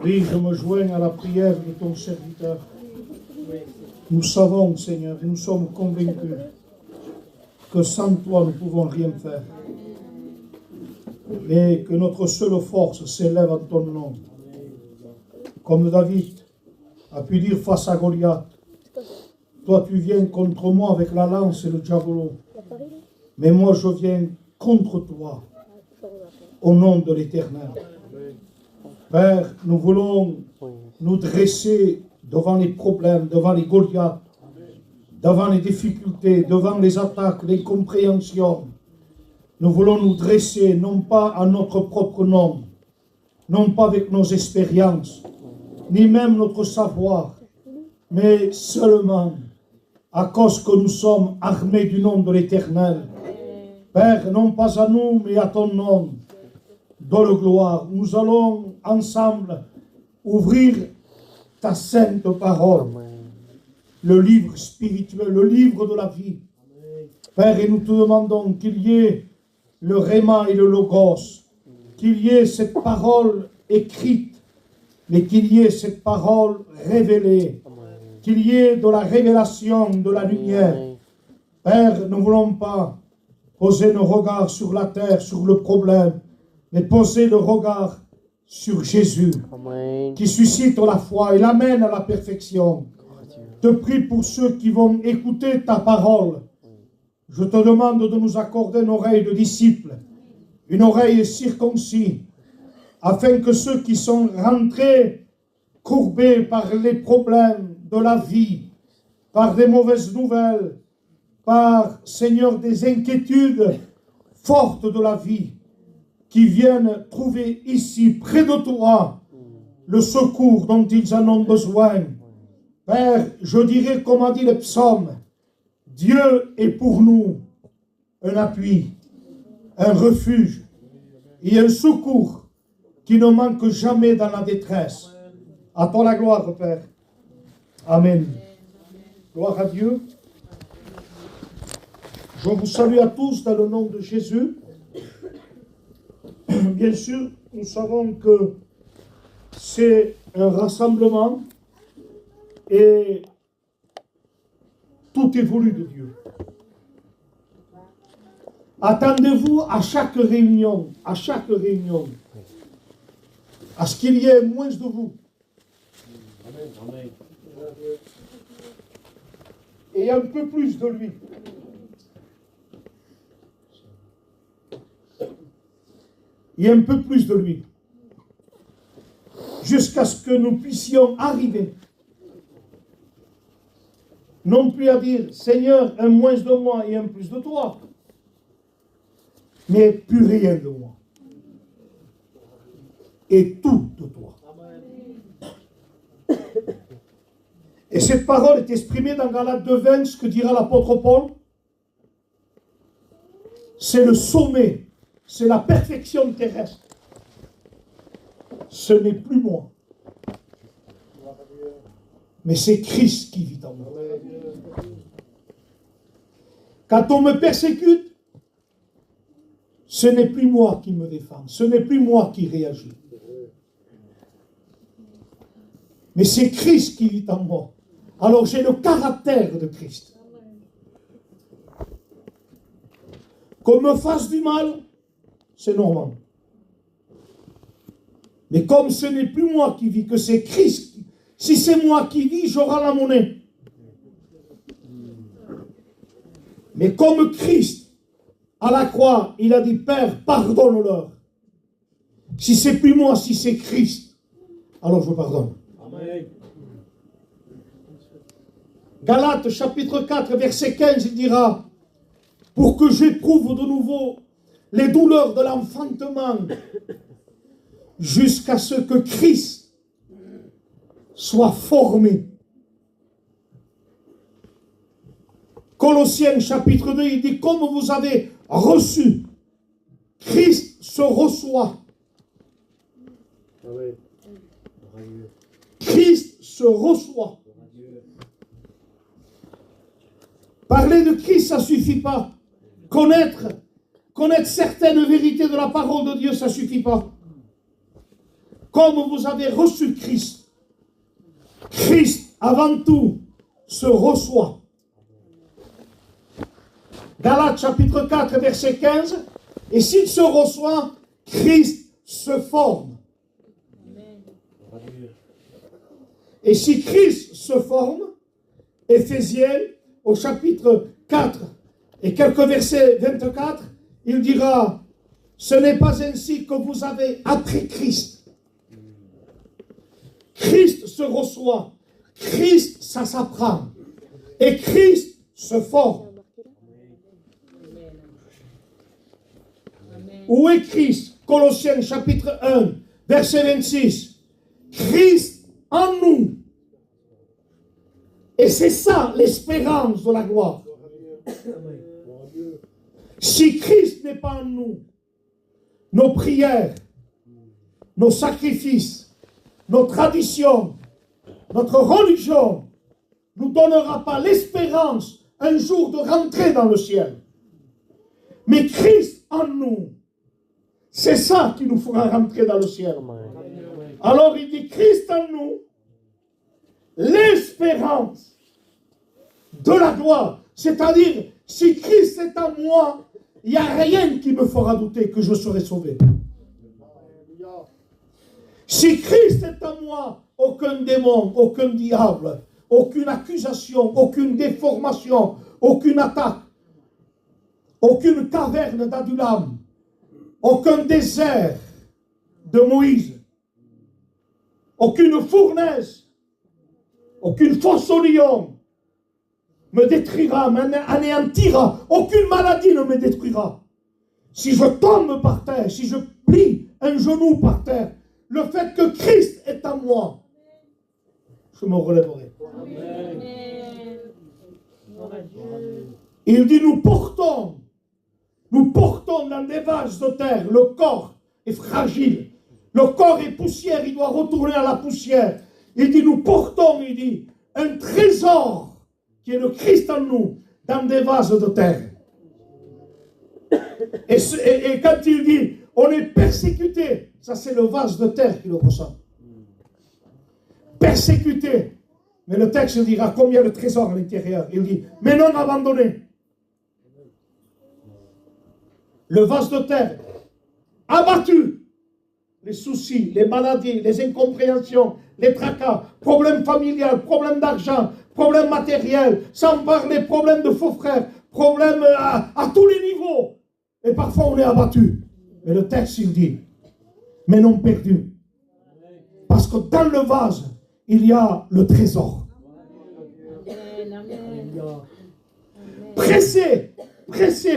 Oui, je me joins à la prière de ton serviteur. Nous savons, Seigneur, et nous sommes convaincus que sans toi, nous ne pouvons rien faire. Mais que notre seule force s'élève en ton nom. Comme David a pu dire face à Goliath, toi tu viens contre moi avec la lance et le javelot, mais moi je viens contre toi au nom de l'Éternel. Père, nous voulons nous dresser devant les problèmes, devant les Goliaths, devant les difficultés, devant les attaques, les compréhensions. Nous voulons nous dresser non pas à notre propre nom, non pas avec nos expériences, ni même notre savoir, mais seulement à cause que nous sommes armés du nom de l'Éternel. Père, non pas à nous, mais à ton nom, donne gloire. Nous allons ensemble ouvrir ta sainte parole, le livre spirituel, le livre de la vie. Père, et nous te demandons qu'il y ait le Réma et le Logos, qu'il y ait cette parole écrite, mais qu'il y ait cette parole révélée, qu'il y ait de la révélation, de la lumière. Père, nous ne voulons pas poser nos regards sur la terre, sur le problème, mais poser le regard sur Jésus, qui suscite la foi et l'amène à la perfection. Je te prie pour ceux qui vont écouter ta parole. Je te demande de nous accorder une oreille de disciple, une oreille circoncis, afin que ceux qui sont rentrés courbés par les problèmes de la vie, par des mauvaises nouvelles, par, Seigneur, des inquiétudes fortes de la vie, qui viennent trouver ici, près de toi, le secours dont ils en ont besoin. Père, je dirais comme a dit le psaume, Dieu est pour nous un appui, un refuge et un secours qui ne manque jamais dans la détresse. À toi la gloire, Père. Amen. Gloire à Dieu. Je vous salue à tous dans le nom de Jésus. Bien sûr, nous savons que c'est un rassemblement et tout est voulu de Dieu. Attendez-vous à chaque réunion, à ce qu'il y ait moins de vous. Amen. Et un peu plus de lui. Et un peu plus de lui. Jusqu'à ce que nous puissions arriver. Non plus à dire, Seigneur, un moins de moi et un plus de toi. Mais plus rien de moi. Et tout de toi. Et cette parole est exprimée dans Galates 2:20, ce que dira l'apôtre Paul. C'est le sommet, c'est la perfection terrestre. Ce n'est plus moi. Mais c'est Christ qui vit en moi. Quand on me persécute, ce n'est plus moi qui me défends, ce n'est plus moi qui réagis. Mais c'est Christ qui vit en moi. Alors j'ai le caractère de Christ. Qu'on me fasse du mal, c'est normal. Mais comme ce n'est plus moi qui vis, que c'est Christ, si c'est moi qui vis, j'aurai la monnaie. Mais comme Christ, à la croix, il a dit, Père, pardonne-leur. Si c'est plus moi, si c'est Christ, alors je pardonne. Amen. Galates chapitre 4, verset 15, il dira, pour que j'éprouve de nouveau les douleurs de l'enfantement, jusqu'à ce que Christ soit formé. Colossiens chapitre 2, il dit, comme vous avez reçu, Christ se reçoit. Christ se reçoit. Parler de Christ, ça ne suffit pas. Connaître certaines vérités de la parole de Dieu, ça ne suffit pas. comme vous avez reçu Christ. Christ, avant tout, se reçoit. Galates chapitre 4, verset 15. Et s'il se reçoit, Christ se forme. Et si Christ se forme, Éphésiens, au chapitre 4 et quelques versets 24, il dira, ce n'est pas ainsi que vous avez appris Christ. Christ se reçoit. Christ, ça s'apprend. Et Christ se forme. Où est Christ? Colossiens chapitre 1, verset 26. Christ en nous. Et c'est ça l'espérance de la gloire. Si Christ n'est pas en nous, nos prières, nos sacrifices, nos traditions, notre religion ne nous donnera pas l'espérance un jour de rentrer dans le ciel. Mais Christ en nous, c'est ça qui nous fera rentrer dans le ciel. Alors il dit Christ en nous, l'espérance de la gloire. C'est-à-dire, si Christ est en moi, il n'y a rien qui me fera douter que je serai sauvé. Si Christ est en moi, aucun démon, aucun diable, aucune accusation, aucune déformation, aucune attaque, aucune caverne d'Adulam, aucun désert de Moïse, aucune fournaise, aucune fosse au lion me détruira, m'anéantira, aucune maladie ne me détruira. Si je tombe par terre, si je plie un genou par terre, le fait que Christ est en moi, je me relèverai. Amen. Il dit, nous portons dans des vases de terre, le corps est fragile, le corps est poussière, il doit retourner à la poussière. Il dit, nous portons, il dit, un trésor qui est le Christ en nous, dans des vases de terre. Et quand il dit, on est persécuté, ça c'est le vase de terre qui le ressent. Persécuté. Mais le texte dira combien de trésors à l'intérieur. Il dit, mais non abandonné. Le vase de terre, abattu. Les soucis, les maladies, les incompréhensions, les tracas, problèmes familiaux, problèmes d'argent, problèmes matériels, sans parler problèmes de faux frères, problèmes à tous les niveaux. Et parfois on est abattu. Mais le texte il dit, mais non perdu. Parce que dans le vase, il y a le trésor. Pressé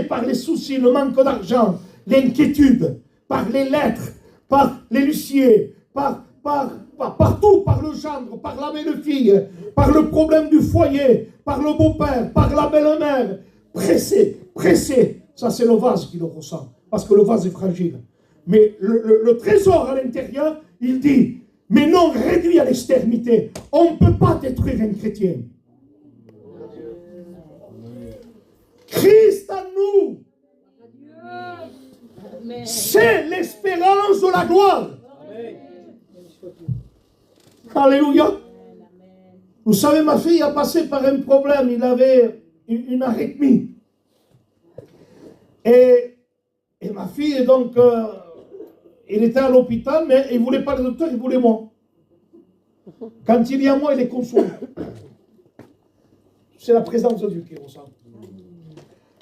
par les soucis, le manque d'argent, l'inquiétude, par les lettres, par les huissiers, partout, par le gendre, par la belle-fille, par le problème du foyer, par le beau-père, par la belle-mère. Pressé. Ça, c'est le vase qui le ressent. Parce que le vase est fragile. Mais le trésor à l'intérieur, il dit, mais non réduit à l'extrémité. On ne peut pas détruire un chrétien. Christ en nous, c'est l'espérance de la gloire. Alléluia. Vous savez, ma fille a passé par un problème. Il avait une arythmie. Et ma fille, donc, il était à l'hôpital, mais il ne voulait pas le docteur, il voulait moi. Quand il y a moi, il est consolé. C'est la présence de Dieu qui ressent.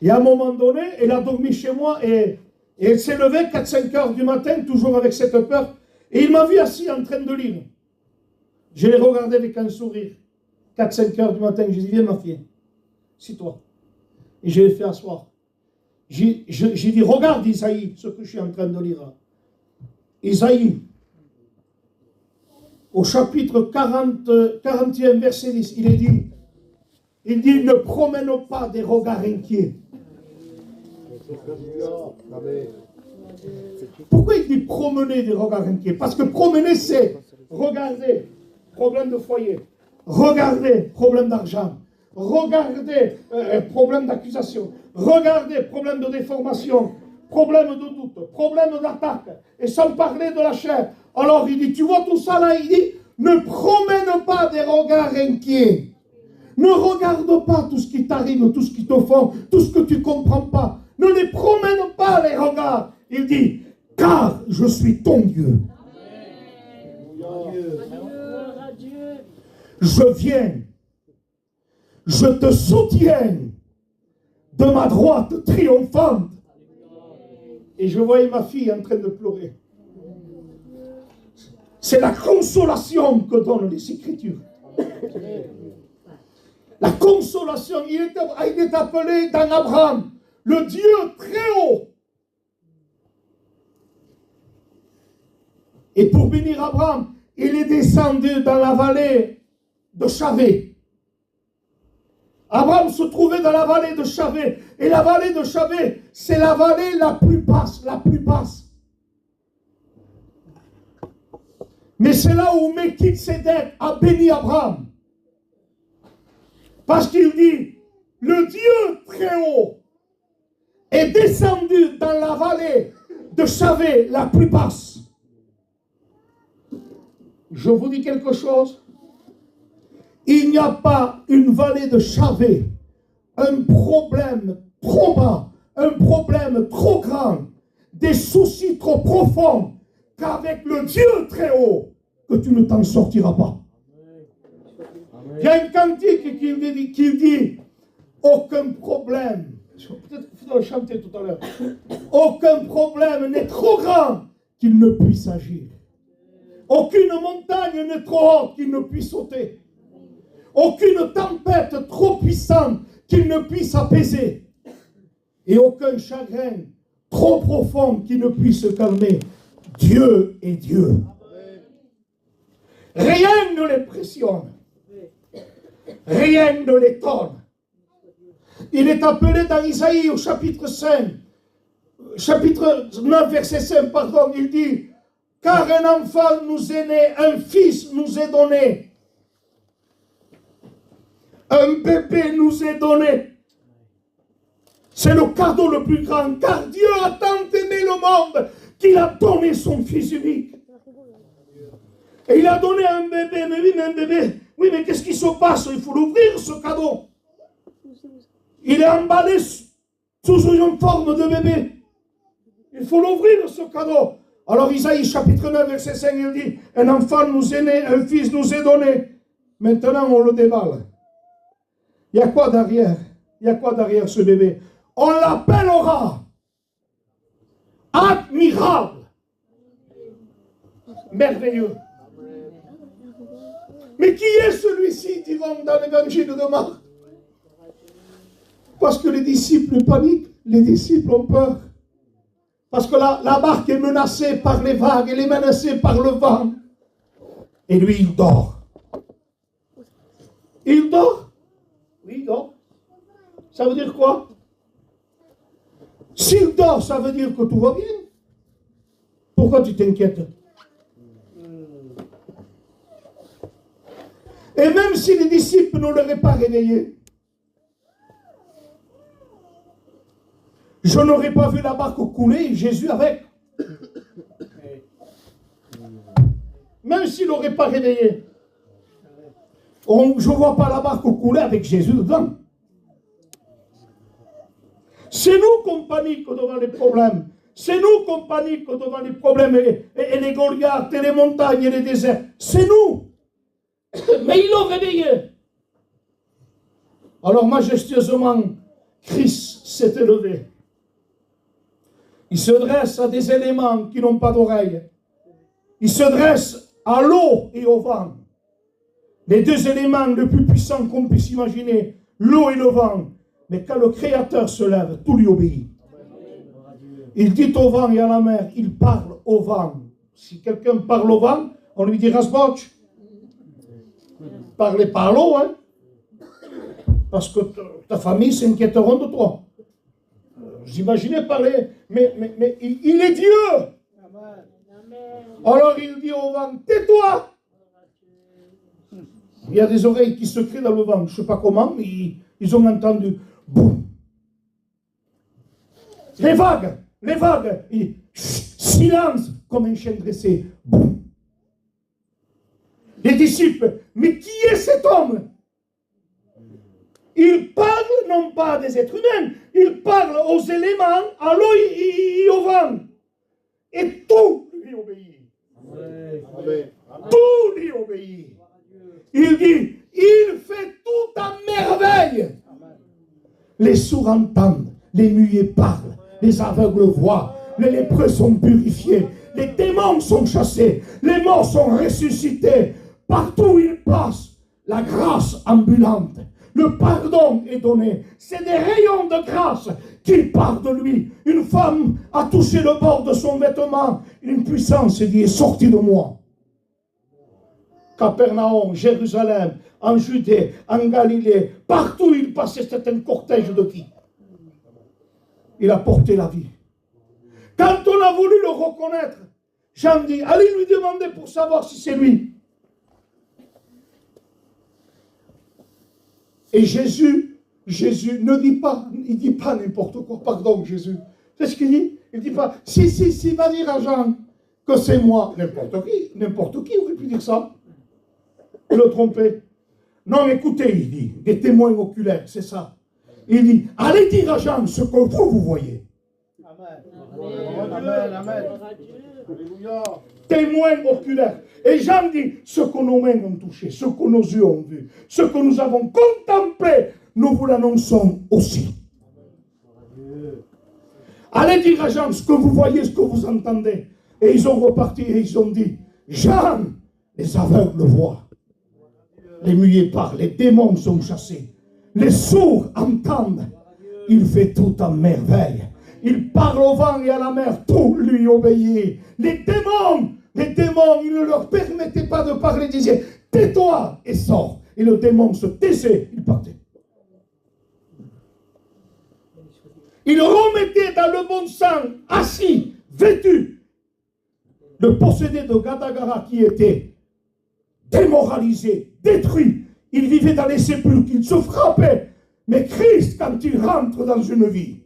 Et à un moment donné, elle a dormi chez moi et elle s'est levée 4-5 heures du matin, toujours avec cette peur. Et il m'a vu assis en train de lire. Je l'ai regardé avec un sourire. 4-5 heures du matin, je lui ai dit, viens ma fille, assis-toi. Et je l'ai fait asseoir. J'ai dit, regarde Isaïe, ce que je suis en train de lire. Isaïe, au chapitre 41, verset 10, il dit, ne promène pas des regards inquiets. Pourquoi il dit promener des regards inquiets? Parce que promener, c'est regarder, problème de foyer, regarder, problème d'argent, regarder, problème d'accusation, regarder, problème de déformation, problème de doute, problème d'attaque, et sans parler de la chair. Alors il dit, tu vois tout ça là, il dit, ne promène pas des regards inquiets. Ne regarde pas tout ce qui t'arrive, tout ce qui te font, tout ce que tu ne comprends pas. Ne les promène pas les regards. Il dit, car je suis ton Dieu. Je viens, je te soutiens de ma droite triomphante. Et je voyais ma fille en train de pleurer. C'est la consolation que donnent les Écritures. La consolation, il est appelé dans Abraham le Dieu très haut. Et pour bénir Abraham, il est descendu dans la vallée de Chavé. Abraham se trouvait dans la vallée de Chavé. Et la vallée de Chavé, c'est la vallée la plus basse, la plus basse. Mais c'est là où Melchisedec a béni Abraham. Parce qu'il dit, le Dieu très haut est descendu dans la vallée de Chavé, la plus basse. Je vous dis quelque chose. Il n'y a pas une vallée de Chavé, un problème trop bas, un problème trop grand, des soucis trop profonds, qu'avec le Dieu très haut, que tu ne t'en sortiras pas. Il y a un cantique qui dit aucun problème, peut-être qu'il faut le chanter tout à l'heure, aucun problème n'est trop grand qu'il ne puisse agir. Aucune montagne n'est trop haute qu'il ne puisse sauter. Aucune tempête trop puissante qu'il ne puisse apaiser. Et aucun chagrin trop profond qu'il ne puisse calmer. Dieu est Dieu. Rien ne l'impressionne. Rien ne l'étonne. Il est appelé dans Isaïe au chapitre 5, chapitre 9, verset 5, pardon, il dit, car un enfant nous est né, un fils nous est donné, un bébé nous est donné. C'est le cadeau le plus grand, car Dieu a tant aimé le monde qu'il a donné son fils unique. Et il a donné un bébé, mais oui, mais un bébé, oui, mais qu'est-ce qui se passe? Il faut l'ouvrir, ce cadeau. Il est emballé sous une forme de bébé. Il faut l'ouvrir, ce cadeau. Alors Isaïe chapitre 9, verset 5, il dit, un enfant nous est né, un fils nous est donné. Maintenant, on le déballe. Il y a quoi derrière? Il y a quoi derrière ce bébé? On l'appellera admirable, merveilleux. Mais qui est celui-ci, diront dans l'évangile de Marc? Parce que les disciples paniquent, les disciples ont peur. Parce que la barque est menacée par les vagues, elle est menacée par le vent. Et lui, il dort. Il dort? Oui, il dort. Ça veut dire quoi? S'il dort, ça veut dire que tout va bien. Pourquoi tu t'inquiètes? Et même si les disciples ne l'auraient pas réveillé, je n'aurais pas vu la barque couler, Jésus avec. Même s'il n'aurait pas réveillé. Je ne vois pas la barque couler avec Jésus dedans. C'est nous qu'on panique devant les problèmes. C'est nous qu'on panique devant les problèmes et les Goliaths et les montagnes et les déserts. C'est nous. Mais ils l'ont réveillé. Alors majestueusement, Christ s'est élevé. Il se dresse à des éléments qui n'ont pas d'oreilles. Il se dresse à l'eau et au vent. Les deux éléments les plus puissants qu'on puisse imaginer, l'eau et le vent. Mais quand le Créateur se lève, tout lui obéit. Il dit au vent et à la mer, il parle au vent. Si quelqu'un parle au vent, on lui dit Rasbotch. Parlez pas à l'eau, hein. Parce que ta famille s'inquiéteront de toi. J'imaginais parler, mais il est Dieu. Alors il dit au vent, tais-toi. Il y a des oreilles qui se créent dans le vent, je ne sais pas comment, mais ils ont entendu, boum. Les vagues, silence, comme un chien dressé, boum. Les disciples, mais qui est cet homme? Il parle non pas à des êtres humains, il parle aux éléments, à l'eau et au vent. Et tout lui obéit. Amen. Tout lui obéit. Il dit, il fait tout à merveille. Les sourds entendent, les muets parlent, les aveugles voient, les lépreux sont purifiés, les démons sont chassés, les morts sont ressuscités. Partout où il passe, la grâce ambulante, le pardon est donné. C'est des rayons de grâce qui partent de lui. Une femme a touché le bord de son vêtement, une puissance est sortie de moi. Capernaum, Jérusalem, en Judée, en Galilée, partout où il passait, c'était un cortège de qui? Il a porté la vie. Quand on a voulu le reconnaître, Jean dit, allez lui demander pour savoir si c'est lui. Et Jésus ne dit pas, il dit pas n'importe quoi, pardon Jésus. C'est ce qu'il dit. Il dit pas, si, va dire à Jean que c'est moi. N'importe qui aurait pu dire ça. Et le tromper. Non, écoutez, il dit, des témoins oculaires, c'est ça. Il dit, allez dire à Jean ce que vous voyez. Amen. Alléluia. Témoins oculaires. Et Jean dit, ce que nos mains ont touché, ce que nos yeux ont vu, ce que nous avons contemplé, nous vous l'annonçons aussi. Allez dire à Jean ce que vous voyez, ce que vous entendez. Et ils ont reparti et ils ont dit, Jean, les aveugles voient, les muets parlent, les démons sont chassés, les sourds entendent. Il fait tout en merveille. Il parle au vent et à la mer, tout lui obéit. Les démons, il ne leur permettait pas de parler, il disait, tais-toi et sors. Et le démon se taisait, il partait. Il remettait dans le bon sang, assis, vêtu, le possédé de Gadagara qui était démoralisé, détruit. Il vivait dans les sépulcres, il se frappait. Mais Christ, quand il rentre dans une vie,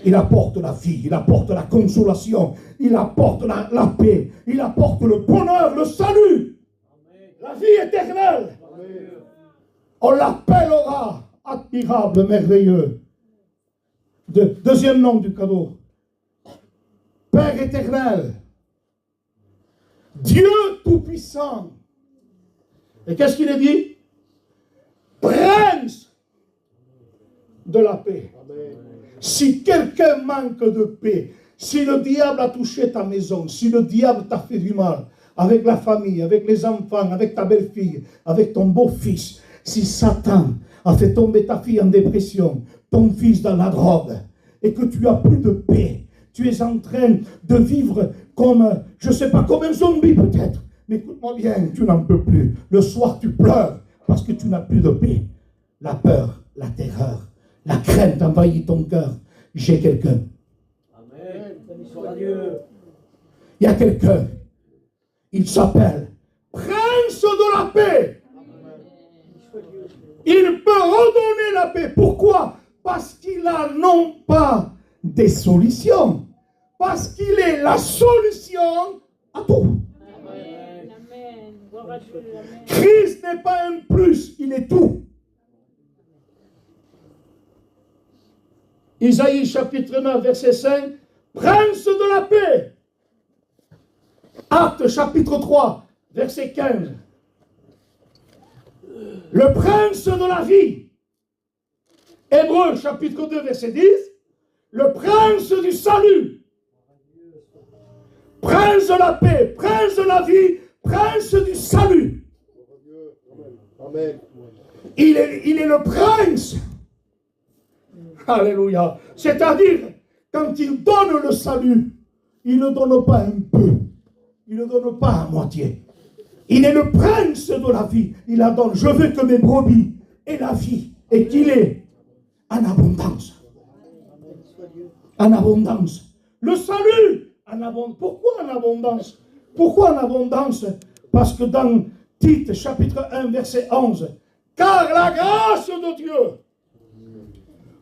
il apporte la vie, il apporte la consolation, il apporte la paix, il apporte le bonheur, le salut, la vie éternelle. On l'appellera admirable, merveilleux. Deuxième nom du cadeau. Père éternel, Dieu tout-puissant. Et qu'est-ce qu'il est dit? Prince de la paix. Amen. Si quelqu'un manque de paix, si le diable a touché ta maison, si le diable t'a fait du mal, avec la famille, avec les enfants, avec ta belle-fille, avec ton beau-fils, si Satan a fait tomber ta fille en dépression, ton fils dans la drogue, et que tu as plus de paix, tu es en train de vivre comme, je ne sais pas, comme un zombie peut-être, mais écoute-moi bien, tu n'en peux plus. Le soir, tu pleures parce que tu n'as plus de paix. La peur, la terreur, la crainte envahit ton cœur. J'ai quelqu'un. Amen. Il y a quelqu'un. Il s'appelle Prince de la paix. Il peut redonner la paix. Pourquoi? Parce qu'il a non pas des solutions, parce qu'il est la solution à tout. Amen. Christ n'est pas un plus, il est tout. Isaïe chapitre 9, verset 5, Prince de la paix. Actes chapitre 3, verset 15. Le prince de la vie. Hébreux chapitre 2, verset 10. Le prince du salut. Prince de la paix, prince de la vie, prince du salut. Amen. Il est le prince. Alléluia. C'est-à-dire, quand il donne le salut, il ne donne pas un peu. Il ne donne pas à moitié. Il est le prince de la vie. Il la donne. Je veux que mes brebis aient la vie et qu'il est en abondance. En abondance. Le salut en abondance. Pourquoi en abondance? Pourquoi en abondance? Parce que dans Tite chapitre 1 verset 11, car la grâce de Dieu,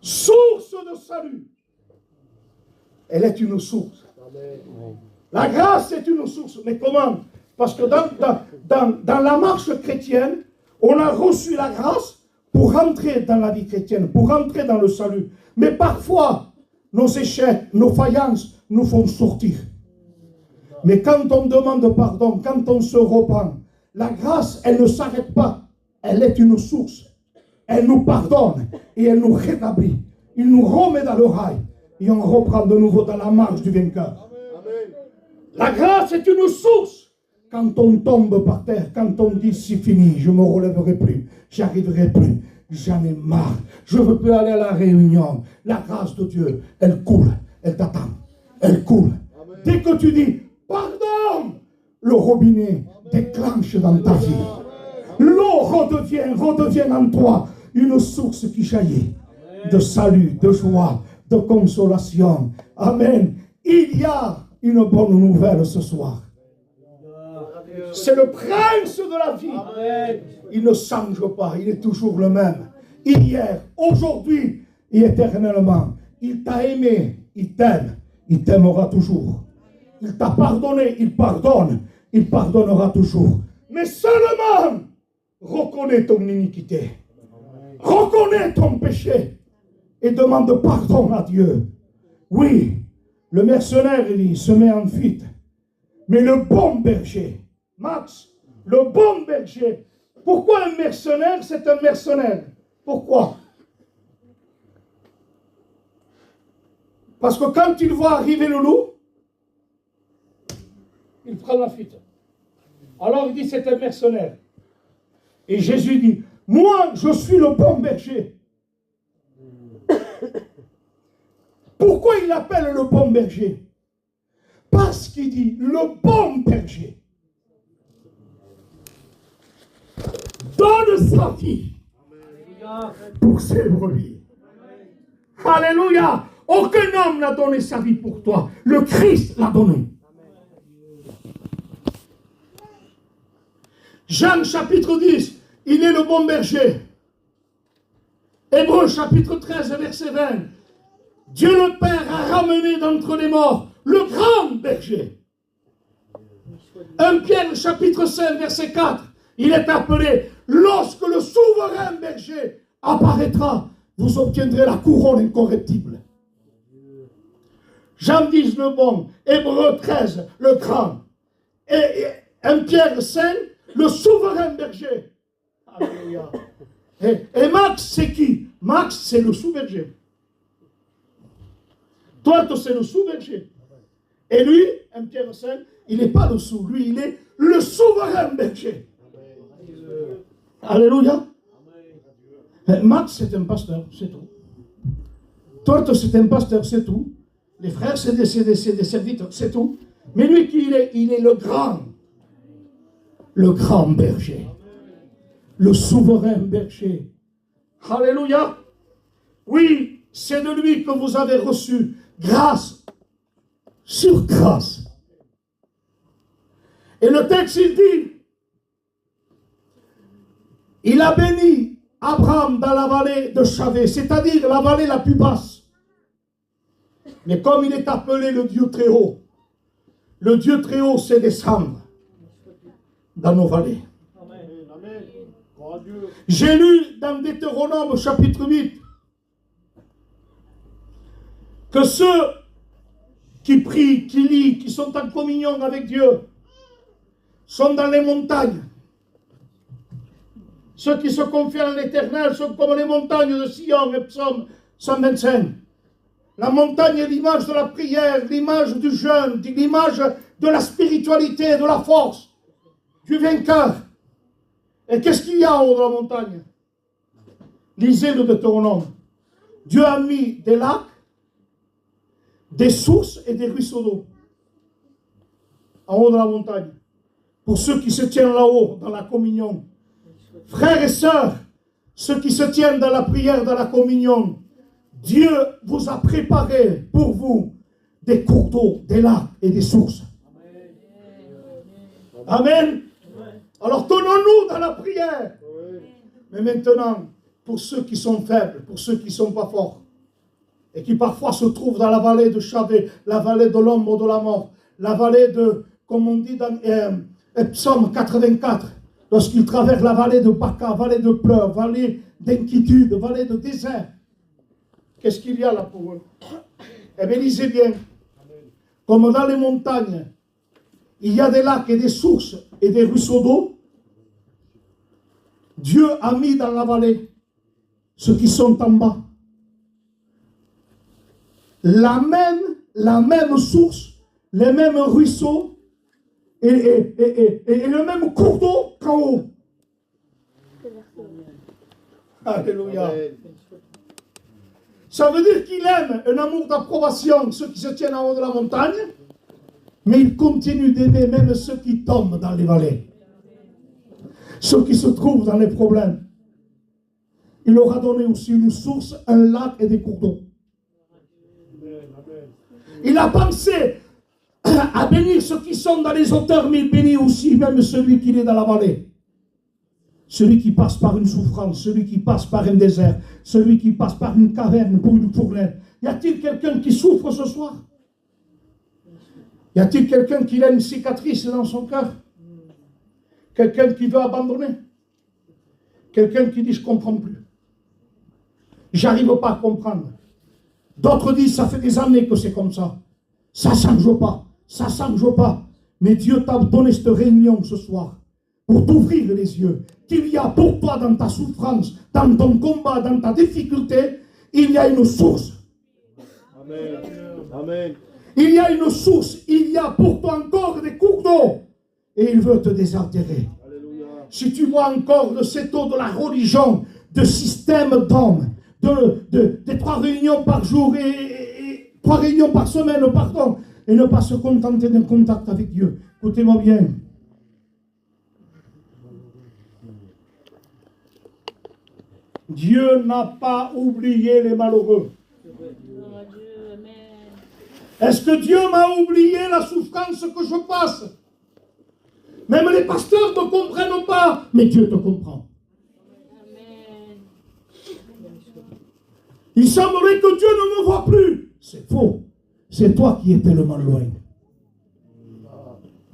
source de salut, elle est une source. La grâce est une source. Mais comment? Parce que dans la marche chrétienne, on a reçu la grâce pour rentrer dans la vie chrétienne, pour rentrer dans le salut. Mais parfois, nos échecs, nos faillances nous font sortir. Mais quand on demande pardon, quand on se repent, la grâce, elle ne s'arrête pas. Elle est une source. Elle nous pardonne et elle nous rétablit. Il nous remet dans le rail et on reprend de nouveau dans la marche du vainqueur. La grâce est une source. Quand on tombe par terre, quand on dit c'est fini, je ne me relèverai plus, j'y arriverai plus, j'en ai marre, je ne veux plus aller à la réunion. La grâce de Dieu, elle coule, elle t'attend, elle coule. Amen. Dès que tu dis pardon, le robinet déclenche dans ta vie. L'eau redevient en toi une source qui jaillit de salut, de joie, de consolation. Amen. Il y a une bonne nouvelle ce soir. C'est le prince de la vie. Amen. Il ne change pas, il est toujours le même. Hier, aujourd'hui et éternellement. Il t'a aimé, il t'aime, il t'aimera toujours. Il t'a pardonné, il pardonne, il pardonnera toujours. Mais seulement, reconnais ton iniquité. Reconnais ton péché et demande pardon à Dieu. Oui, le mercenaire, il se met en fuite. Mais le bon berger, Max, le bon berger. Pourquoi un mercenaire, c'est un mercenaire? Pourquoi? Parce que quand il voit arriver le loup, il prend la fuite. Alors il dit c'est un mercenaire. Et Jésus dit, moi je suis le bon berger. Pourquoi il appelle le bon berger? Parce qu'il dit, le bon berger donne sa vie pour ses brebis. Alléluia. Aucun homme n'a donné sa vie pour toi. Le Christ l'a donné. Jean chapitre 10, il est le bon berger. Hébreux chapitre 13, verset 20. Dieu le Père a ramené d'entre les morts le grand berger. 1 Pierre chapitre 5, verset 4. Il est appelé, lorsque le souverain berger apparaîtra, vous obtiendrez la couronne incorruptible. Jean 10, le bon. Hébreux 13, le grand. Et 1 Pierre 5, le souverain berger. Alléluia. Et Max, c'est qui? Max, c'est le sous-berger. Toi, c'est le sous-berger. Et lui, 1 Pierre 5, il n'est pas le sous. Lui, il est le souverain berger. Alléluia. Max, c'est un pasteur, c'est tout. Toi, c'est un pasteur, c'est tout. Les frères, c'est des serviteurs, c'est tout. Mais lui, qui il est le grand berger. Le souverain berger. Alléluia. Oui, c'est de lui que vous avez reçu grâce sur grâce. Et le texte, il dit, il a béni Abraham dans la vallée de Chavé, c'est-à-dire la vallée la plus basse. Mais comme il est appelé le Dieu très haut, le Dieu très haut sait descendre dans nos vallées. J'ai lu dans Deutéronome chapitre 8 que ceux qui prient, qui lient, qui sont en communion avec Dieu sont dans les montagnes. Ceux qui se confient en l'Éternel sont comme les montagnes de Sion et Psaume 125. La montagne est l'image de la prière, l'image du jeûne, l'image de la spiritualité, de la force, du vainqueur. Et qu'est-ce qu'il y a en haut de la montagne? Lisez le Deutéronome. Dieu a mis des lacs, des sources et des ruisseaux d'eau en haut de la montagne. Pour ceux qui se tiennent là-haut dans la communion. Frères et sœurs, ceux qui se tiennent dans la prière, dans la communion, Dieu vous a préparé pour vous des cours d'eau, des lacs et des sources. Amen. Alors tenons-nous dans la prière. Mais maintenant, pour ceux qui sont faibles, pour ceux qui ne sont pas forts, et qui parfois se trouvent dans la vallée de Chavé, la vallée de l'ombre de la mort, la vallée de, comme on dit dans Psaume 84, lorsqu'il traverse la vallée de Baca, vallée de pleurs, vallée d'inquiétude, vallée de désert, qu'est-ce qu'il y a là pour eux? Eh bien, lisez bien. Comme dans les montagnes, il y a des lacs et des sources et des ruisseaux d'eau, Dieu a mis dans la vallée ceux qui sont en bas. La même source, les mêmes ruisseaux et le même cours d'eau qu'en haut. Alléluia. Ça veut dire qu'il aime un amour d'approbation ceux qui se tiennent en haut de la montagne, mais il continue d'aimer même ceux qui tombent dans les vallées, ceux qui se trouvent dans les problèmes. Il leur a donné aussi une source, un lac et des cours d'eau. Il a pensé à bénir ceux qui sont dans les hauteurs, mais il bénit aussi même celui qui est dans la vallée. Celui qui passe par une souffrance, celui qui passe par un désert, celui qui passe par une caverne pour une fournaise. Y a-t-il quelqu'un qui souffre ce soir? Y a-t-il quelqu'un qui a une cicatrice dans son cœur? Quelqu'un qui veut abandonner? Quelqu'un qui dit je ne comprends plus. J'arrive pas à comprendre. D'autres disent ça fait des années que c'est comme ça. Ça ne change pas. Ça ne change pas. Mais Dieu t'a donné cette réunion ce soir pour t'ouvrir les yeux. Qu'il y a pour toi dans ta souffrance, dans ton combat, dans ta difficulté, il y a une source. Amen. Amen. Il y a une source. Il y a pour toi encore des cours d'eau. Et il veut te désaltérer. Alléluia. Si tu bois encore de cette eau de la religion, de système d'hommes, de 3 réunions par jour et 3 réunions par semaine, pardon, et ne pas se contenter d'un contact avec Dieu. Écoutez-moi bien. Dieu n'a pas oublié les malheureux. Est-ce que Dieu m'a oublié la souffrance que je passe? Même les pasteurs ne comprennent pas, mais Dieu te comprend. Il semblerait que Dieu ne me voit plus. C'est faux. C'est toi qui es tellement loin.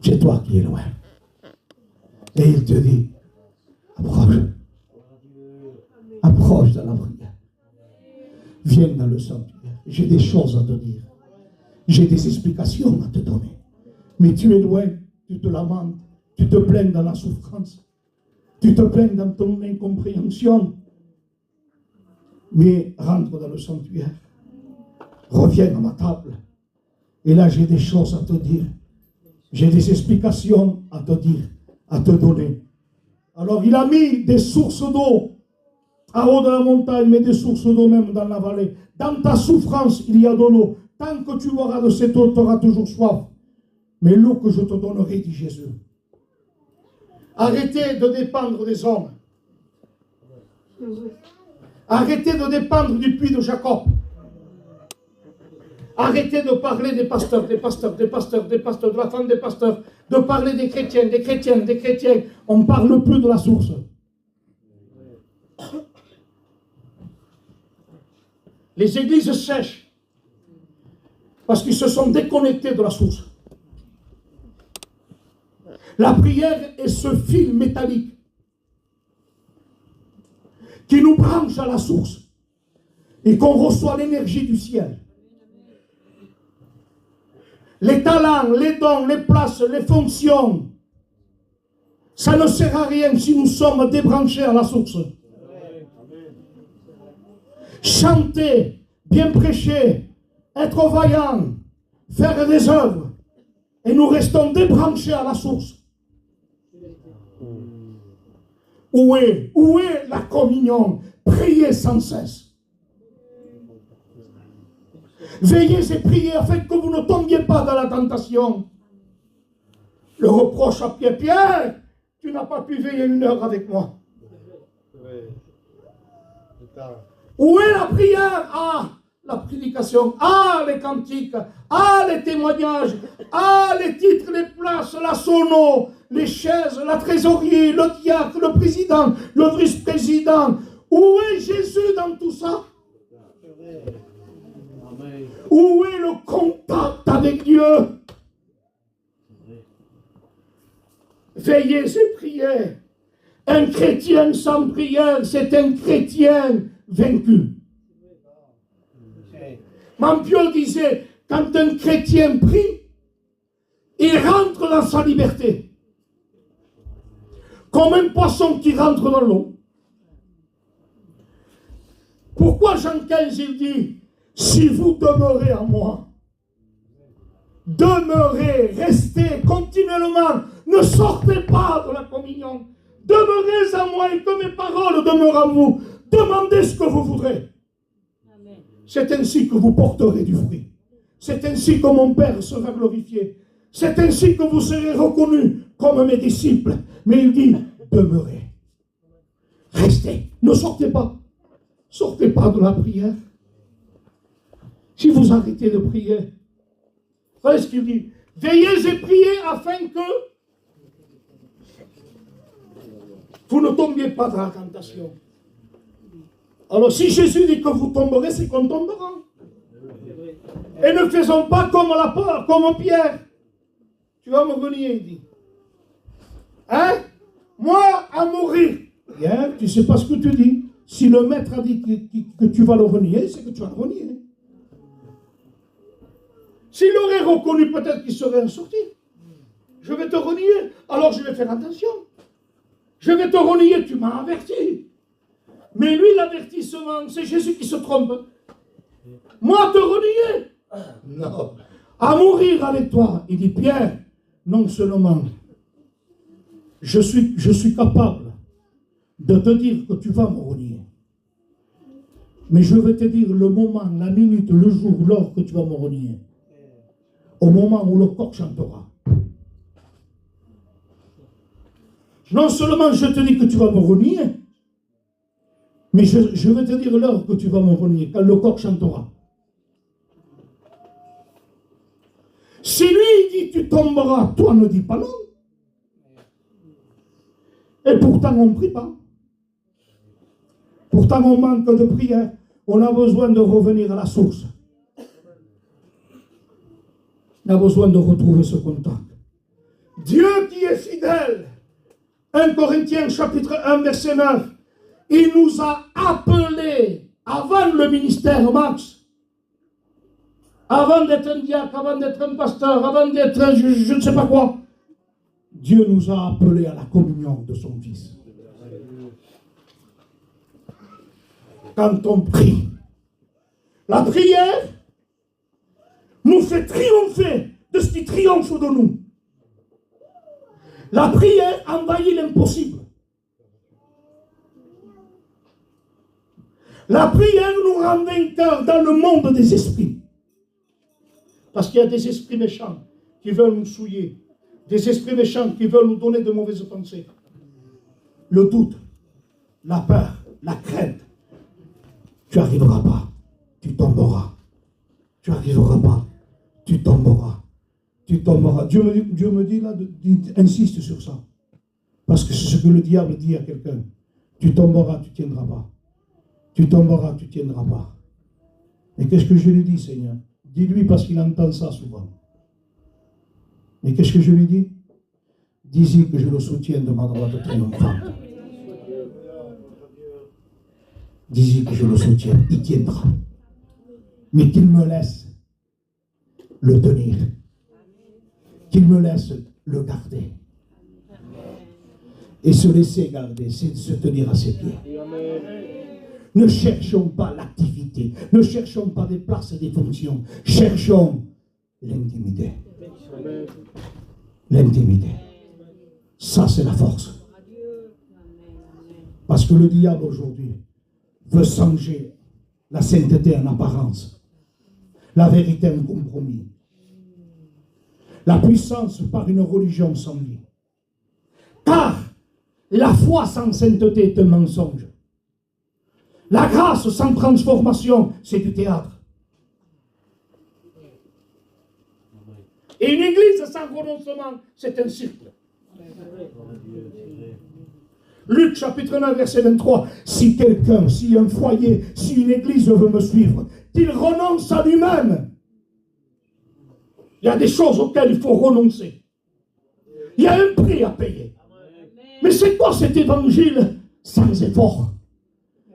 C'est toi qui es loin. Et il te dit, approche. Approche de la prière. Viens dans le sanctuaire. J'ai des choses à te dire. J'ai des explications à te donner. Mais tu es loin. Tu te lamentes. Tu te plains dans la souffrance. Tu te plains dans ton incompréhension. Mais rentre dans le sanctuaire. Reviens à ma table. Et là, j'ai des choses à te dire. J'ai des explications à te dire, à te donner. Alors, il a mis des sources d'eau en haut de la montagne, mais des sources d'eau même dans la vallée. Dans ta souffrance, il y a de l'eau. Tant que tu auras de cette eau, tu auras toujours soif. Mais l'eau que je te donnerai, dit Jésus. Arrêtez de dépendre des hommes. Arrêtez de dépendre du puits de Jacob. Arrêtez de parler des pasteurs, des pasteurs, des pasteurs, des pasteurs, de la femme des pasteurs, de parler des chrétiens, des chrétiennes, des chrétiens. On ne parle plus de la source. Les églises sèchent parce qu'ils se sont déconnectés de la source. La prière est ce fil métallique qui nous branche à la source et qu'on reçoit l'énergie du ciel. Les talents, les dons, les places, les fonctions, ça ne sert à rien si nous sommes débranchés à la source. Chanter, bien prêcher, être vaillant, faire des œuvres, et nous restons débranchés à la source. Où est la communion? Priez sans cesse. Veillez et priez afin que vous ne tombiez pas dans la tentation. Le reproche à Pierre, Pierre, tu n'as pas pu veiller 1 heure avec moi. Où est la prière? Ah, la prédication. Ah, les cantiques. Ah, les témoignages. Ah, les titres, les places, la sono, les chaises, la trésorerie, le diacre, le président, le vice-président. Où est Jésus dans tout ça? Où est le contact avec Dieu? Veillez et priez. Un chrétien sans prière, c'est un chrétien vaincu. Mampiol disait, quand un chrétien prie, il rentre dans sa liberté. Comme un poisson qui rentre dans l'eau. Pourquoi Jean 15, il dit, si vous demeurez en moi, demeurez, restez continuellement, ne sortez pas de la communion. Demeurez en moi et que mes paroles demeurent en vous. Demandez ce que vous voudrez. C'est ainsi que vous porterez du fruit. C'est ainsi que mon Père sera glorifié. C'est ainsi que vous serez reconnus comme mes disciples. Mais il dit, demeurez. Restez. Ne sortez pas. Sortez pas de la prière. Si vous arrêtez de prier, voyez ce qu'il dit. Veillez et priez afin que vous ne tombiez pas dans la tentation. Alors si Jésus dit que vous tomberez, c'est qu'on tombera. Et ne faisons pas comme la peur, comme Pierre. Tu vas me renier, il dit. Hein? Moi, à mourir. Bien, tu ne sais pas ce que tu dis. Si le maître a dit que tu vas le renier, c'est que tu vas le renier. S'il aurait reconnu, peut-être qu'il serait sorti. Je vais te renier, alors je vais faire attention. Je vais te renier, tu m'as averti. Mais lui, l'avertissement, c'est Jésus qui se trompe. Moi, te renier? Non. À mourir avec toi. Il dit, Pierre, non seulement je suis capable de te dire que tu vas me renier, mais je vais te dire le moment, la minute, le jour, l'heure que tu vas me renier. Au moment où le coq chantera. Non seulement je te dis que tu vas me renier, mais je vais te dire l'heure que tu vas me renier, quand le coq chantera. Si lui dit tu tomberas, toi ne dis pas non. Et pourtant on ne prie pas. Pourtant on manque de prière. On a besoin de revenir à la source. On a besoin de retrouver ce contact. Dieu qui est fidèle. 1 Corinthiens chapitre 1 verset 9. Il nous a appelés avant le ministère Max. Avant d'être un diacre, avant d'être un pasteur, avant d'être un je ne sais pas quoi. Dieu nous a appelés à la communion de son Fils. Quand on prie, la prière nous fait triompher de ce qui triomphe de nous. La prière envahit l'impossible. La prière nous rend vainqueurs dans le monde des esprits. Parce qu'il y a des esprits méchants qui veulent nous souiller. Des esprits méchants qui veulent nous donner de mauvaises pensées. Le doute, la peur, la crainte. Tu n'arriveras pas. Tu tomberas. Tu n'arriveras pas. Tu tomberas. Tu tomberas. Dieu me dit là, insiste sur ça. Parce que c'est ce que le diable dit à quelqu'un. Tu tomberas, tu ne tiendras pas. Tu tomberas, tu ne tiendras pas. Et qu'est-ce que je lui dis, Seigneur? Dis-lui parce qu'il entend ça souvent. Et qu'est-ce que je lui dis? Dis-y que je le soutiens de ma droite triomphante. Dis-y que je le soutiens. Il tiendra. Mais qu'il me laisse le tenir. Qu'il me laisse le garder. Et se laisser garder, c'est se tenir à ses pieds. Ne cherchons pas l'activité. Ne cherchons pas des places et des fonctions. Cherchons l'intimité. L'intimité. Ça, c'est la force. Parce que le diable, aujourd'hui, veut changer la sainteté en apparence. La vérité en compromis. La puissance par une religion sans vie. Car la foi sans sainteté est un mensonge. La grâce sans transformation, c'est du théâtre. Et une église sans renoncement, c'est un cirque. Luc chapitre 9, verset 23. Si quelqu'un, si un foyer, si une église veut me suivre, qu'il renonce à lui-même. Il y a des choses auxquelles il faut renoncer. Il y a un prix à payer. Mais c'est quoi cet évangile sans effort?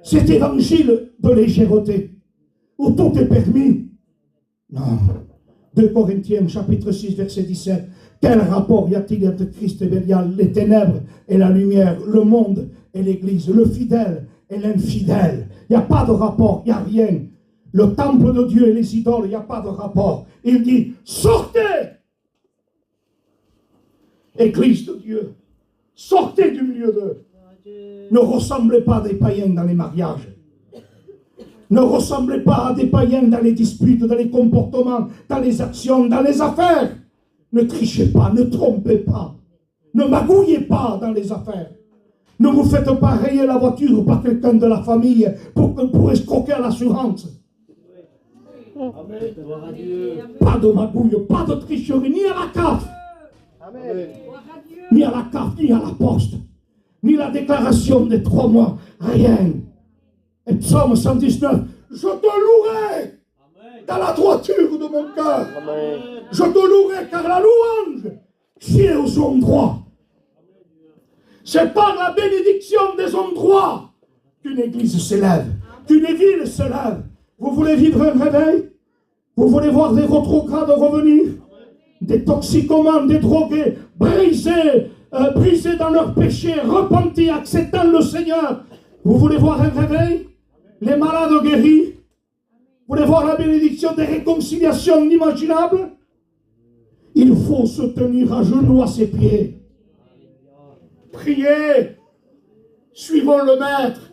Cet évangile de légèreté, où tout est permis? Non. 2 Corinthiens, chapitre 6, verset 17. Quel rapport y a-t-il entre Christ et Bélial, les ténèbres et la lumière, le monde et l'Église, le fidèle et l'infidèle? Il n'y a pas de rapport, il n'y a rien. Le temple de Dieu et les idoles, il n'y a pas de rapport. Il dit, sortez! Église de Dieu, sortez du milieu d'eux. Ne ressemblez pas à des païens dans les mariages. Ne ressemblez pas à des païens dans les disputes, dans les comportements, dans les actions, dans les affaires. Ne trichez pas, ne trompez pas. Ne magouillez pas dans les affaires. Ne vous faites pas rayer la voiture par quelqu'un de la famille pour escroquer à l'assurance. Amen. Gloire à Dieu. Pas de magouille, pas de tricherie, ni à la CAF. Amen. Ni à la CAF, ni à la poste. Ni la déclaration des 3 mois. Rien. Et psaume 119, je te louerai dans la droiture de mon cœur. Je te louerai car la louange, c'est aux hommes droits. C'est par la bénédiction des hommes droits qu'une église s'élève, qu'une ville se lève. Vous voulez vivre un réveil? Vous voulez voir des rétrogrades revenir? Des toxicomanes, des drogués, brisés dans leurs péchés, repentis, acceptant le Seigneur. Vous voulez voir un réveil? Les malades guéris? Vous voulez voir la bénédiction des réconciliations inimaginables? Il faut se tenir à genoux à ses pieds. Priez. Suivons le Maître.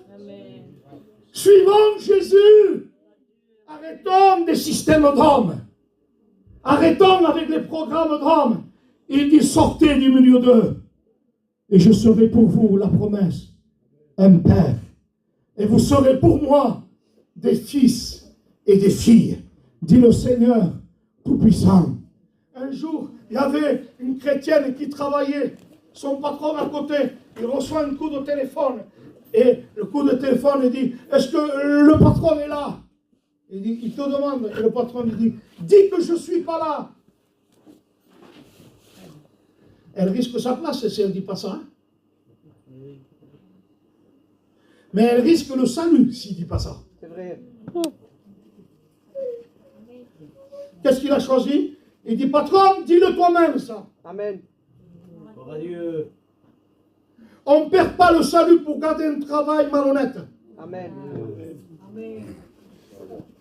Suivons Jésus. Arrêtons des systèmes d'hommes. Arrêtons avec les programmes d'hommes. Il dit sortez du milieu d'eux. Et je serai pour vous la promesse. Un père. Et vous serez pour moi des fils et des filles, dit le Seigneur Tout-Puissant. Un jour, il y avait une chrétienne qui travaillait, son patron à côté, il reçoit un coup de téléphone, et le coup de téléphone, il dit, est-ce que le patron est là? Il te demande, et le patron lui dit, dis que je ne suis pas là. Elle risque sa place si elle ne dit pas ça. Mais elle risque le salut s'il ne dit pas ça. C'est vrai. Qu'est-ce qu'il a choisi? Il dit, patron, dis-le toi-même ça. Amen. Gloire à Dieu. On ne perd pas le salut pour garder un travail malhonnête. Amen.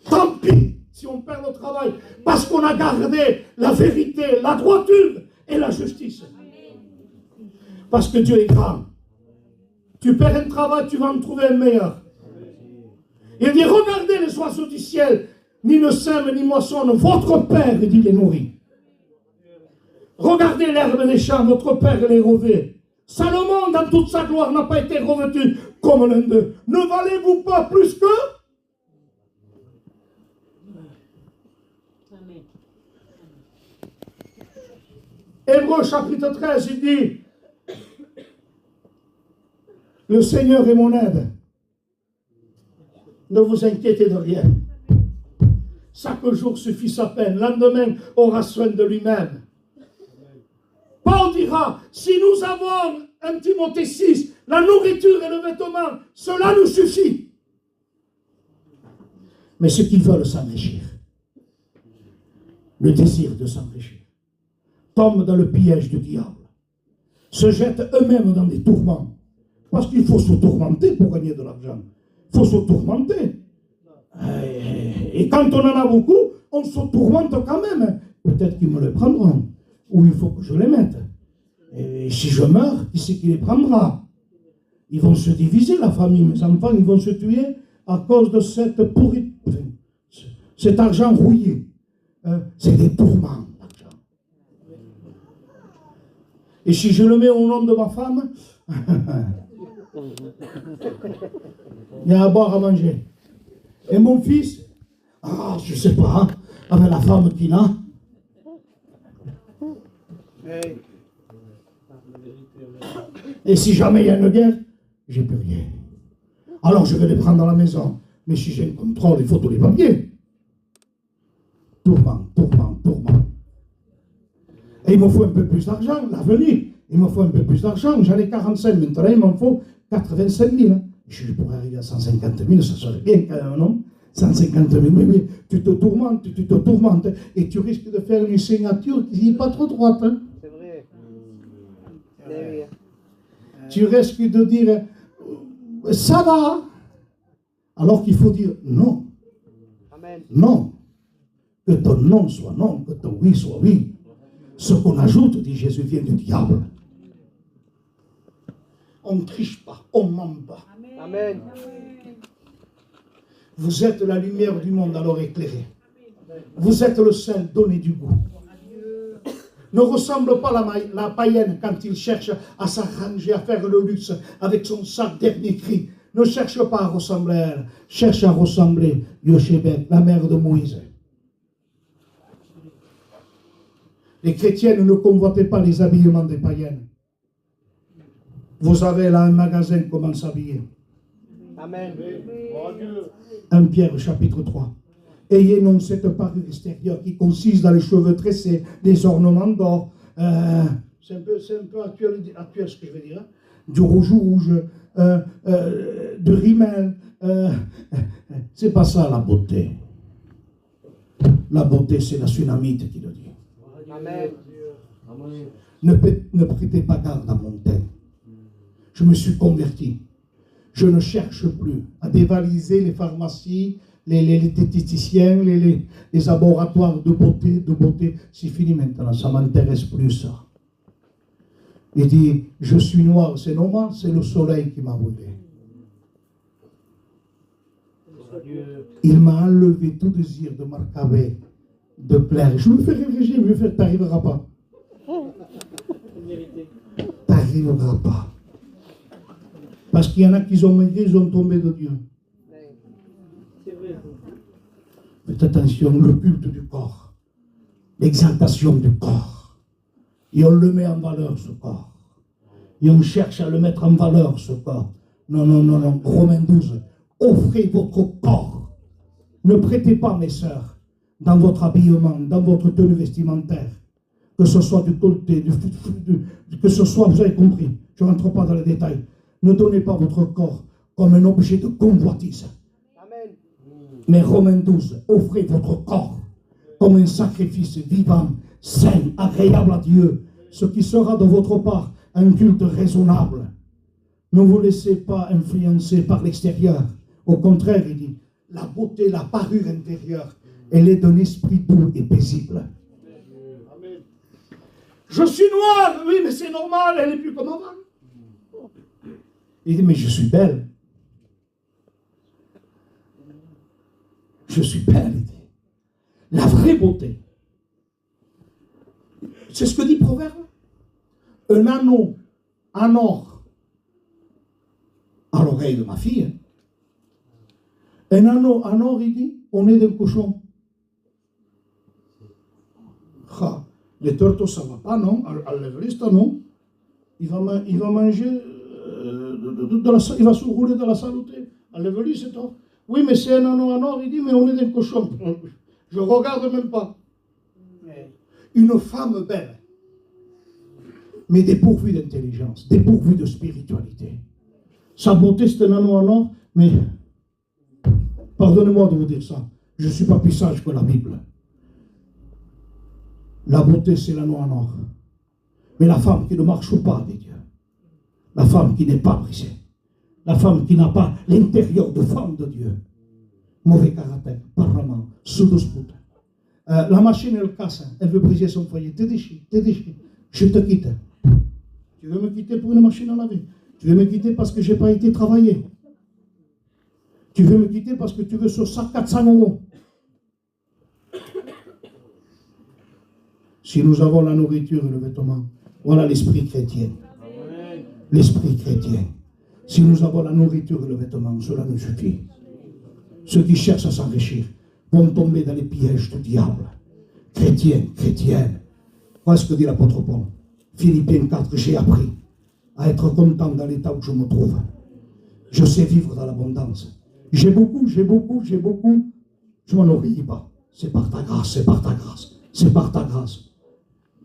Tant pis si on perd le travail, parce qu'on a gardé la vérité, la droiture et la justice. Parce que Dieu est grand. Tu perds un travail, tu vas en trouver un meilleur. Il dit, regardez les oiseaux du ciel, ni ne sèment ni moissonnent, votre Père, dit, les nourrit. Regardez l'herbe des champs, votre Père les revêt. Salomon, dans toute sa gloire, n'a pas été revêtu comme l'un d'eux. Ne valez-vous pas plus que? Hébreux chapitre 13, il dit, le Seigneur est mon aide. Ne vous inquiétez de rien. Chaque jour suffit sa peine. Le lendemain aura soin de lui-même. Paul dira, si nous avons 1 Timothée 6, la nourriture et le vêtement, cela nous suffit. Mais ceux qui veulent s'enrichir, le désir de s'enrichir, tombent dans le piège du diable, se jettent eux-mêmes dans des tourments. Parce qu'il faut se tourmenter pour gagner de l'argent. Il faut se tourmenter. Et quand on en a beaucoup, on se tourmente quand même. Peut-être qu'ils me les prendront. Ou il faut que je les mette. Et si je meurs, qui c'est qui les prendra? Ils vont se diviser, la famille. Mes enfants, ils vont se tuer à cause de cette pourriture. Cet argent rouillé. C'est des tourments, l'argent. Et si je le mets au nom de ma femme, il y a à boire, à manger. Et mon fils, je ne sais pas, avec la femme qu'il a. Et si jamais il y a une guerre, j'ai plus rien. Alors je vais les prendre à la maison. Mais si j'ai un contrôle, il faut tous les papiers. Tourment, tourment, tourment. Et il me faut un peu plus d'argent, l'avenir. Il me faut un peu plus d'argent. J'en ai 45 maintenant, il m'en faut 85 000. Je pourrais arriver à 150 000, ça serait bien quand même, non? 150 000, mais tu te tourmentes, et tu risques de faire une signature qui n'est pas trop droite. Hein? C'est vrai. C'est vrai. Tu risques de dire ça va, alors qu'il faut dire non. Amen. Non. Que ton non soit non, que ton oui soit oui. Ce qu'on ajoute, dit Jésus, vient du diable. On ne triche pas, on ne ment pas. Amen. Vous êtes la lumière du monde, alors éclairée. Vous êtes le sel, donnez du goût. Ne ressemble pas la païenne quand il cherche à s'arranger, à faire le luxe avec son sac dernier cri. Ne cherche pas à ressembler à elle. Cherche à ressembler Yochebed, la mère de Moïse. Les chrétiennes ne convoitez pas les habillements des païennes. Vous avez là un magasin, comment s'habiller. Amen. 1 Pierre chapitre 3. Ayez non cette parure extérieure qui consiste dans les cheveux tressés, des ornements d'or. C'est un peu actuel ce que je veux dire. Hein? Du rouge, de rimel. C'est pas ça la beauté. La beauté, c'est la Sunamite qui le dit. Amen. Ne prêtez pas garde à mon thème. Je me suis converti. Je ne cherche plus à dévaliser les pharmacies, les diététiciens, les laboratoires de beauté. C'est fini maintenant, ça ne m'intéresse plus ça. Il dit, je suis noir, c'est normal, c'est le soleil qui m'a brûlé. Il m'a enlevé tout désir de m'arcaber, de plaire. Je me fais réfléchir, je me fais, t'arriveras pas. T'arriveras pas. Parce qu'il y en a qui ont maigri, ils ont tombé de Dieu. Faites attention, le culte du corps, l'exaltation du corps. Et on le met en valeur, ce corps. Et on cherche à le mettre en valeur, ce corps. Non. Romains 12. Offrez votre corps. Ne prêtez pas, mes sœurs, dans votre habillement, dans votre tenue vestimentaire, que ce soit du côté, que ce soit, vous avez compris, je ne rentre pas dans les détails. Ne donnez pas votre corps comme un objet de convoitise. Amen. Mais Romains 12, offrez votre corps comme un sacrifice vivant, saint, agréable à Dieu, ce qui sera de votre part un culte raisonnable. Ne vous laissez pas influencer par l'extérieur. Au contraire, il dit, la beauté, la parure intérieure, elle est d'un esprit doux et paisible. Amen. Je suis noir, oui, mais c'est normal, elle n'est plus comme avant. Il dit, mais je suis belle. Je suis belle, il dit. La vraie beauté. C'est ce que dit Proverbe. Un anneau en or à l'oreille de ma fille. Un anneau en or, il dit, on est d'un cochon. Ah, les tortos, ça ne va pas, non? À l'Everest, non? Il va manger, il va se rouler dans la saleté. À l'Everest, c'est tout. Oui, mais c'est un anneau en or, il dit, mais on est des cochons. Je ne regarde même pas. Une femme belle, mais dépourvue d'intelligence, dépourvue de spiritualité. Sa beauté, c'est un anneau en or, mais pardonnez-moi de vous dire ça, je ne suis pas plus sage que la Bible. La beauté, c'est l'anneau en or. Mais la femme qui ne marche pas avec Dieu, la femme qui n'est pas brisée, la femme qui n'a pas l'intérieur de femme de Dieu, mauvais caractère, parlement, sous-douce-poute. La machine, elle casse, elle veut briser son foyer. T'es déchiré, je te quitte. Tu veux me quitter pour une machine à laver? Tu veux me quitter parce que je n'ai pas été travaillé? Tu veux me quitter parce que tu veux sur ça 400 €? Si nous avons la nourriture et le vêtement, voilà l'esprit chrétien. L'esprit chrétien. Si nous avons la nourriture et le vêtement, cela nous suffit. Ceux qui cherchent à s'enrichir vont tomber dans les pièges du diable. Chrétiens, chrétiennes. Voilà ce que dit l'apôtre Paul. Philippiens 4, j'ai appris à être content dans l'état où je me trouve. Je sais vivre dans l'abondance. J'ai beaucoup. Je ne m'en oublie pas. C'est par ta grâce, c'est par ta grâce.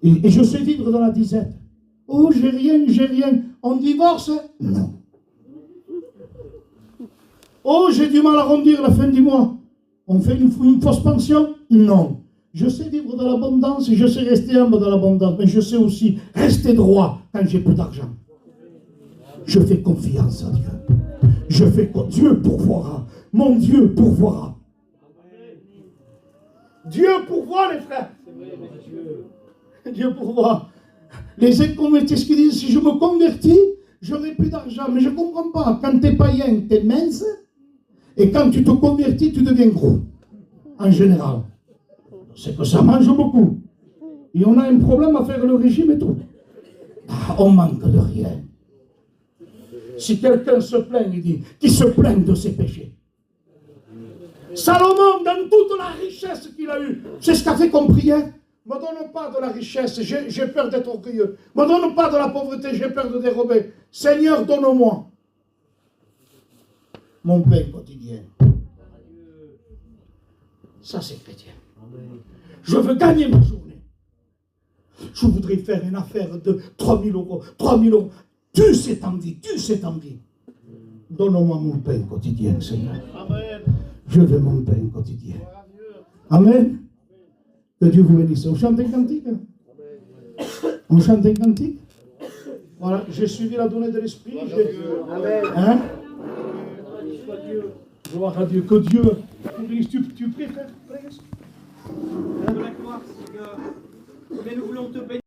Et je sais vivre dans la disette. Oh, j'ai rien. On divorce? Non. Oh, j'ai du mal à arrondir la fin du mois. On fait une fausse pension? Non. Je sais vivre dans l'abondance et je sais rester humble dans l'abondance, mais je sais aussi rester droit quand j'ai peu d'argent. Je fais confiance à Dieu. Je fais que Dieu pourvoira. Mon Dieu pourvoira. Dieu pourvoit, les frères. Dieu pourvoit. Les inconvertis, ce qu'ils disent, si je me convertis, j'aurai plus d'argent. Mais je ne comprends pas. Quand tu es païen, tu es mince. Et quand tu te convertis, tu deviens gros. En général. C'est que ça mange beaucoup. Et on a un problème à faire le régime et tout. Ah, on manque de rien. Si quelqu'un se plaint, il dit qu'il se plaigne de ses péchés. Salomon, dans toute la richesse qu'il a eue, c'est ce qu'a fait comme prière. Ne me donne pas de la richesse, j'ai peur d'être orgueilleux. Ne me donne pas de la pauvreté, j'ai peur de dérober. Seigneur, donne-moi mon pain quotidien. Ça, c'est chrétien. Je veux gagner ma journée. Je voudrais faire une affaire de 3 000 euros. 3 000 euros. Tu cette envie. Donne-moi mon pain quotidien, Seigneur. Amen. Je veux mon pain quotidien. Amen. Que Dieu vous bénisse. On chante un cantique. On chante un cantique. Voilà, j'ai suivi la donnée de l'Esprit. Amen. Hein? Gloire à Dieu. Que Dieu vous bénisse. Tu pries, frère? De la gloire, Seigneur. Mais nous voulons te bénir.